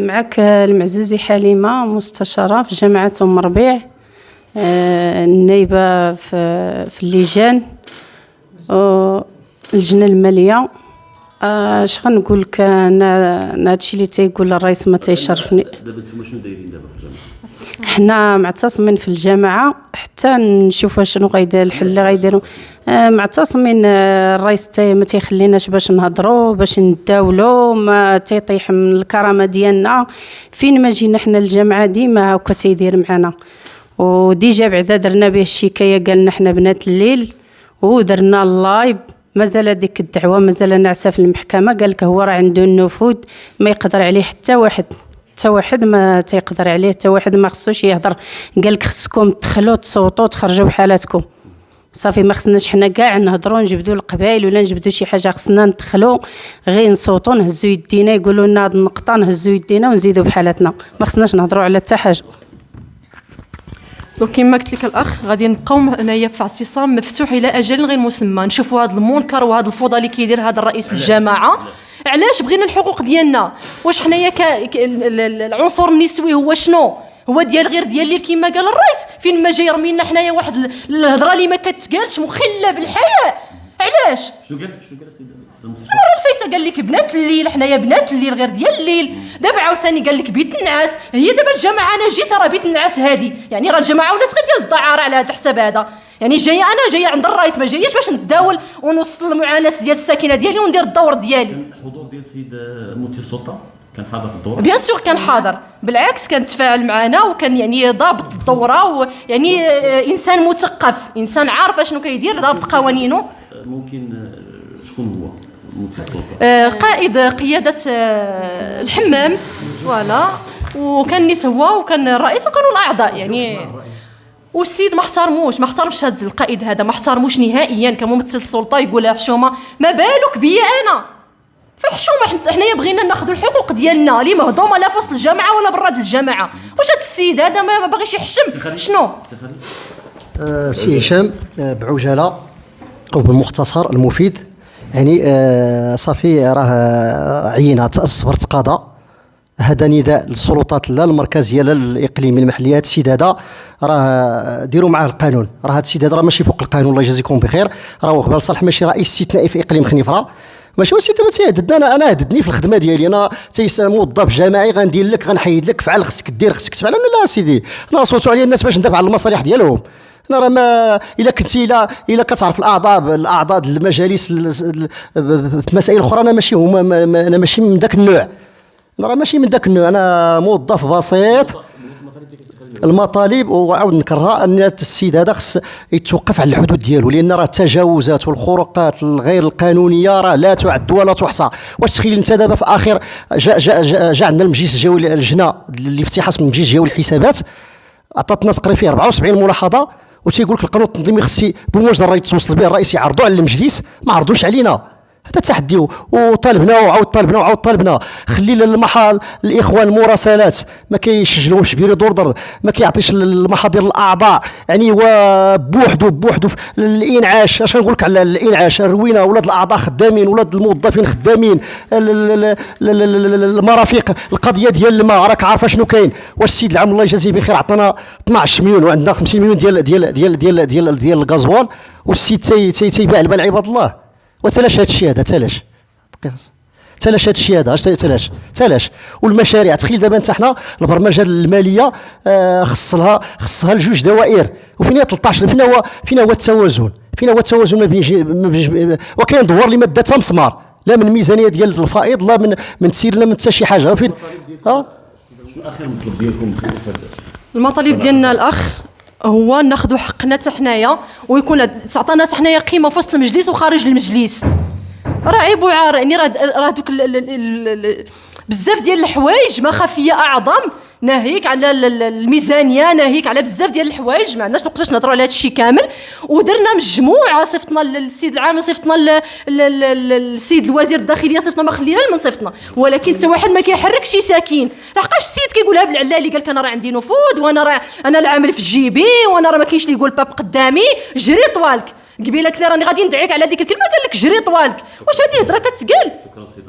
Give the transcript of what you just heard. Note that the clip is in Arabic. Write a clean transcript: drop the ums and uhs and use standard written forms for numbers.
معك المعزوزي حليمة، مستشارة في جامعة أم ربيع، النائبة في اللجان اللجنة المالية. اش غنقول لك، انا هادشي اللي تيقول الرئيس ما تيشرفني. دابا نتوما شنو دايرين دابا في الجامعه؟ حنا معتصمين في الجامعه حتى نشوفوا شنو غيدير الحل اللي غيديروا. معتصمين، الرئيس ما تيخليناش باش نهضروا، باش نداولوا، ما تيطيح من الكرامه ديالنا. فين ما جينا حنا الجامعه ديما هكا تيدير معنا، وديجا بعدا درنا به الشكايه، قالنا حنا بنات الليل ودرنا اللايف. مازال هذيك الدعوه مازال ناعسه في المحكمه. قال لك هو راه عنده النفوذ، ما يقدر عليه حتى واحد ما تيقدر عليه، حتى واحد ما خصوش يهضر. قال لك خصكم تدخلوا تصوتوا تخرجوا بحالاتكم صافي. ما خصناش حنا كاع نهضروا نجبدوا القبائل ولا نجبدوا شي حاجه، خصنا ندخلوا غير نصوتوا، نهزوا يدينا، يقولوا لنا هذه النقطه نهزوا يدينا ونزيدوا بحالاتنا. ما خصناش نهضروا على حتى حاجه. دونك كما قلت لك الاخ، غادي نبقاو هنايا في اعتصام مفتوح الى اجل غير مسمى، نشوفوا هذا المنكر وهذا الفوضى اللي كيدير هذا الرئيس الجماعه. علاش بغينا الحقوق ديالنا؟ واش حنايا العنصر النسوي هو شنو؟ هو ديال غير ديال الليل كما قال الرئيس؟ فين ما جاي يرمي لنا حنايا واحد الهضره اللي ما كتقالش، مخله بالحياء. علاش؟ شنو قال السيد المستشار؟ المره الفايته قال لك بنات الليل، حنايا بنات الليل غير ديال الليل. دابا عاوتاني قال لك بيت النعاس. هي دابا الجماعه انا جيت راه بيت النعاس هادي، يعني راه الجماعه ولات غير ديال الدعاره على هذا الحساب هذا. يعني انا جايه عند الرئيس، ما جاياش باش نتداول ونوصل المعاناه ديال الساكنه ديالي وندير الدور ديالي. كان الحضور ديال السيد مفتي السلطه كان حاضر في الدوره؟ بيان سور كان حاضر، بالعكس كان تفاعل معنا وكان يعني ضابط الدوره، ويعني انسان مثقف، انسان عارف شنو كيدير، ضابط قوانينه. ممكن شكون هو مفتي السلطه؟ قائد قياده الحمام، فوالا. وكان نيت هو وكان الرئيس وكانوا الاعضاء يعني. والسيد ما احترمش هذا القائد هذا، ما احترموش نهائيا كممثل السلطه. يقولها حشومه، ما بالك بيا انا فحشومه. حنايا بغينا ناخذوا الحقوق ديالنا اللي مهضومه لا في وسط الجامعه ولا برا الجامعه. واش هذا السيد هذا ما باغيش يحشم؟ شنو سي هشام بعجاله وبالمختصر المفيد، يعني صافي راه عينه صبرت قضاء. هذا نداء للسلطات لا المركزيه لا الاقليميه المحليه. هذا السيد هذا راه ديروا معاه القانون، راه هذا السيد هذا راه ماشي فوق القانون، الله يجازيكم بخير. راه هو قبل صالح ماشي رئيس استثنائي في اقليم خنيفره، ماشي هو السيد دابا تيهددنا. انا هددني في الخدمه ديالي، انا موظف جماعي غندير لك غنحيد لك، فعل خصك دير خصك تفعل. انا لا سيدي، انا صوتوا عليا الناس باش ندافع على المصالح ديالهم. انا راه ما الا كنتي الا كتعرف الاعضاء المجالس في مسائل اخرى، انا ماشي هما، انا ماشي من ذاك النوع. انا راه ماشي من ذاك النوع، انا موظف بسيط. المطالب وعاود نكررها ان السيد هذا خص يتوقف على الحدود ديالو، لان راه التجاوزات والخروقات الغير القانونيه راه لا تعد ولا تحصى. واش تخيل انت دابا في اخر جا عندنا المجلس الجوي، اللجنه الافتحاص من المجلس الجوي الحسابات عطاتنا تقريبا فيه 74 ملاحظه، وتيقول لك القانون التنظيمي خص بموجب يتوصل به الرئيس يعرضوا على المجلس، ما عرضوش علينا. هذا تحدي، وطالبنا وعاود طالبنا. خلي للمحال الاخوان المراسلات ما كيسجلوش بيريد اوردر، ما كيعطيش المحاضر الاعضاء، يعني هو بوحدو في الانعاش. اش غنقول لك على الانعاش؟ الروينه، ولاد الاعضاء خدامين، ولاد الموظفين خدامين، المرافق، القضيه ديال الماء راك عارفه شنو كاين. واش السيد العام الله يجازيه بخير عطانا 12 مليون وعندنا 50 مليون ديال الغازوال، والسيد تيباع البال عباد الله. وتلاش هذا الشيء هذا، تلاش هذا الشيء هذا، تلاش. والمشاريع، تخيل دابا انت حنا البرمجه الماليه خصها لجوج دوائر، وفين هي 13؟ فين هو التوازن؟ ما بين وكاين دوار اللي ما دا حتى مسمار، لا من ميزانيه ديال الفائض، لا من تسير، لا من حتى شي حاجه. فين شنو اخر مطلب ديالكم؟ المطالب ديالنا الاخ هو ناخذوا حقنا حتى حنايا، ويكون تعطينا حتى حنايا قيمه في وسط المجلس وخارج المجلس. راه عيب وعار، يعني راه دوك بزاف ديال الحوايج مخافيه اعظم، ناهيك على الميزانيه، ناهيك على بزاف ديال الحوايج. ما عندناش الوقت باش نهضروا على هذا الشيء كامل. ودرنا مجموعه، صيفطنا للسيد العام، صيفطنا للسيد الوزير الداخليه، صيفطنا، ما خلينا من صيفطنا، ولكن حتى واحد ما كيحرك شي ساكين. لحقاش السيد كيقولها بالعلالي، قال لك انا راه عندي نفوذ، وانا العامل في جيبي، وانا راه ما كاينش اللي يقول باب قدامي، جري طوالك. قبيله كثير راني غادي ندعيك على هذيك الكلمه، قال لك جري طوالك. واش هذه هضره كتقال؟ شكرا سيدي.